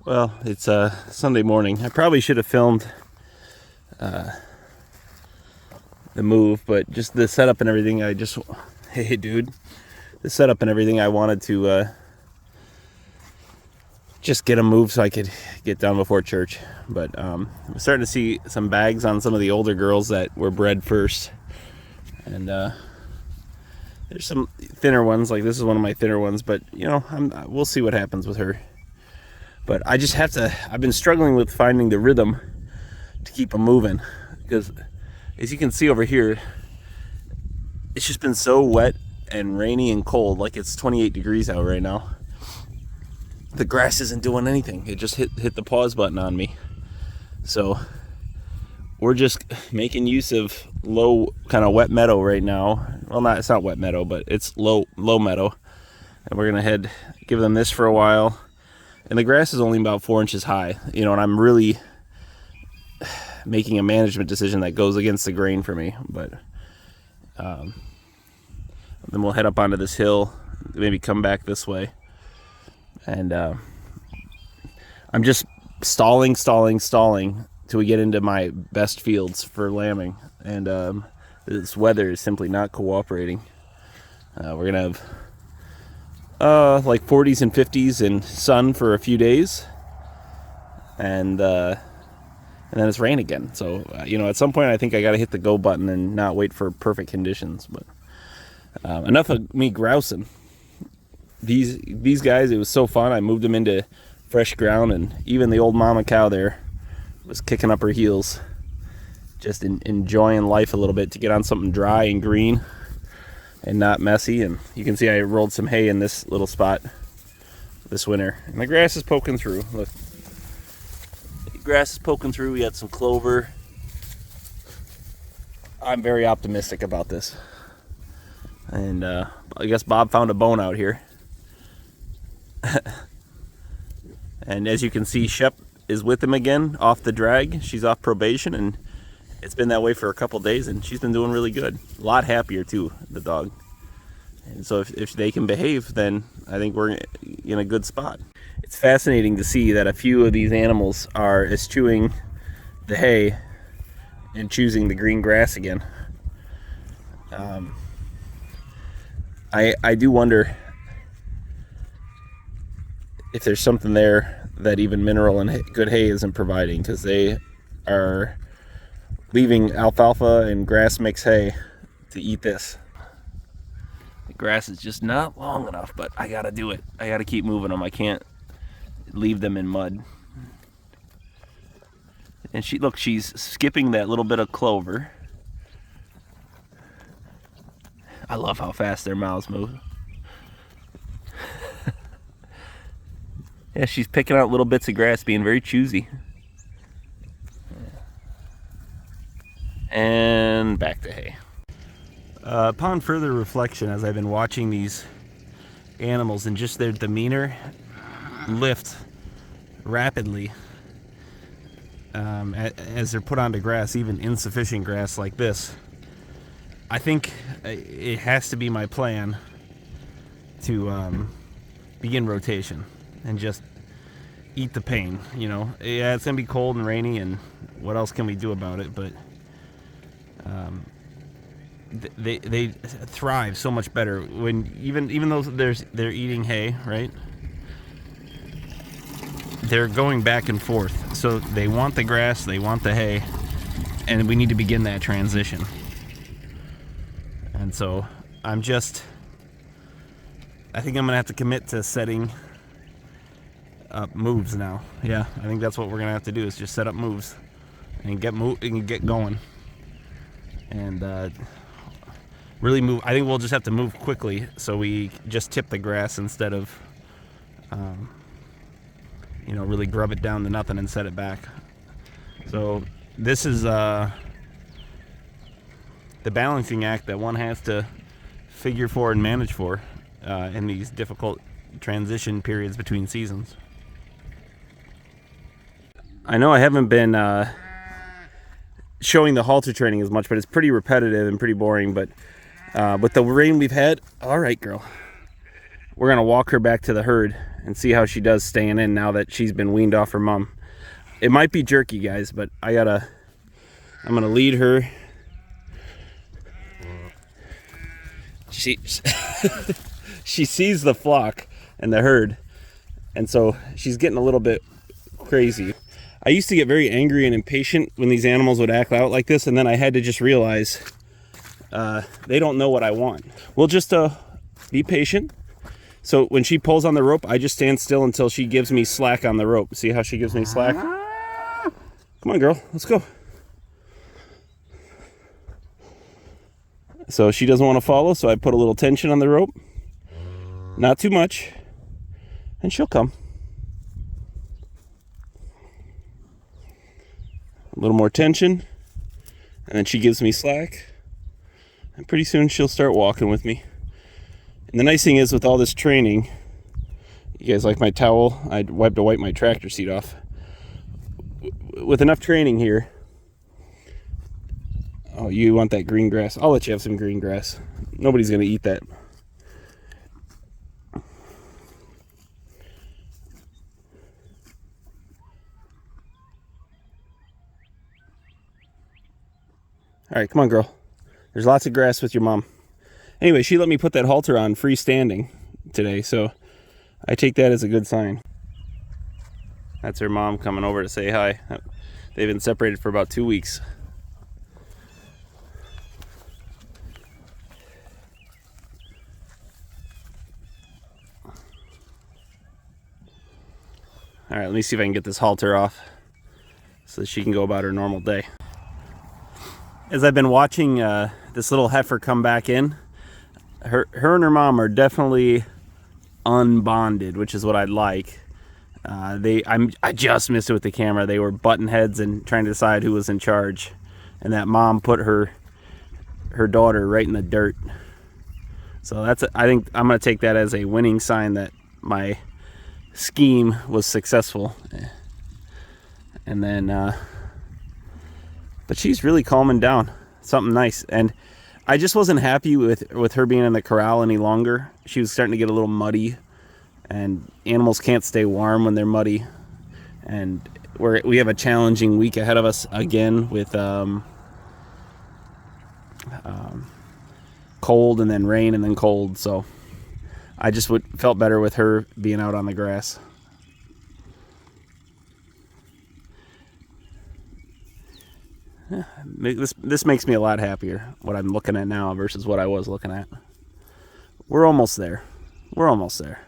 Well, it's Sunday morning. I probably should have filmed the move, but just the setup and everything, hey dude, the setup and everything, I wanted to just get them moved so I could get down before church. But I'm starting to see some bags on some of the older girls that were bred first. And there's some thinner ones, like this is one of my thinner ones, but you know, we'll see what happens with her. But I've been struggling with finding the rhythm to keep them moving, because as you can see over here, it's just been so wet and rainy and cold. Like it's 28 degrees out right now. The grass isn't doing anything. It just hit the pause button on me. So we're just making use of low kind of wet meadow right now. Well, it's not wet meadow, but it's low meadow. And we're gonna give them this for a while. And the grass is only about 4 inches high, you know, and I'm really making a management decision that goes against the grain for me. But then we'll head up onto this hill, maybe come back this way. And I'm just stalling till we get into my best fields for lambing. And this weather is simply not cooperating. We're gonna have like 40s and 50s and sun for a few days, and then it's rain again. So you know, at some point I think I got to hit the go button and not wait for perfect conditions. But enough of me grousing. These guys, it was so fun. I moved them into fresh ground, and even the old mama cow there was kicking up her heels, just enjoying life a little bit, to get on something dry and green and not messy. And you can see I rolled some hay in this little spot this winter, and the grass is poking through. Look, the grass is poking through. We got some clover. I'm very optimistic about this, and I guess Bob found a bone out here. And as you can see, Shep is with him again off the drag. She's off probation, and it's been that way for a couple days, and she's been doing really good. A lot happier too, the dog. And so if they can behave, then I think we're in a good spot. It's fascinating to see that a few of these animals are eschewing the hay and choosing the green grass again. I do wonder if there's something there that even mineral and good hay isn't providing, because they are leaving alfalfa and grass mix hay to eat this. The grass is just not long enough, but I gotta do it. I gotta keep moving them. I can't leave them in mud. And she's skipping that little bit of clover. I love how fast their mouths move. Yeah, she's picking out little bits of grass, being very choosy. And back to hay. Upon further reflection, as I've been watching these animals and just their demeanor lift rapidly as they're put onto grass, even insufficient grass like this, I think it has to be my plan to begin rotation and just eat the pain. You know, yeah, it's gonna be cold and rainy, and what else can we do about it? But they thrive so much better when even though they're eating hay, right? They're going back and forth, so they want the grass, they want the hay, and we need to begin that transition. And so I think I'm gonna have to commit to setting up moves now. Yeah, I think that's what we're gonna have to do, is just set up moves and get going, and really move. I think we'll just have to move quickly, so we just tip the grass instead of really grub it down to nothing and set it back. So this is the balancing act that one has to figure for and manage for in these difficult transition periods between seasons. I know I haven't been showing the halter training as much, but it's pretty repetitive and pretty boring. But with the rain we've had, all right, girl, we're gonna walk her back to the herd and see how she does staying in now that she's been weaned off her mom. It might be jerky, guys, but I'm gonna lead her. She she sees the flock and the herd, and so she's getting a little bit crazy. I used to get very angry and impatient when these animals would act out like this, and then I had to just realize they don't know what I want. We'll just be patient. So when she pulls on the rope, I just stand still until she gives me slack on the rope. See how she gives me slack? Come on, girl, let's go. So she doesn't want to follow, so I put a little tension on the rope. Not too much. And she'll come. A little more tension. And then she gives me slack. And pretty soon she'll start walking with me. And the nice thing is with all this training, you guys like my towel? I wiped to wipe my tractor seat off. With enough training here. Oh, you want that green grass? I'll let you have some green grass. Nobody's going to eat that. All right, come on, girl. There's lots of grass with your mom. Anyway, she let me put that halter on freestanding today, so I take that as a good sign. That's her mom coming over to say hi. They've been separated for about 2 weeks. All right, let me see if I can get this halter off so that she can go about her normal day. As I've been watching this little heifer come back in, her and her mom are definitely unbonded, which is what I'd like. I just missed it with the camera. They were butting heads and trying to decide who was in charge, and that mom put her daughter right in the dirt. So I think I'm going to take that as a winning sign that my scheme was successful. And then but she's really calming down. Something nice. And I just wasn't happy with her being in the corral any longer. She was starting to get a little muddy, and animals can't stay warm when they're muddy. And we have a challenging week ahead of us again with cold and then rain and then cold. So I just felt better with her being out on the grass. Yeah, this makes me a lot happier, what I'm looking at now versus what I was looking at. We're almost there. We're almost there.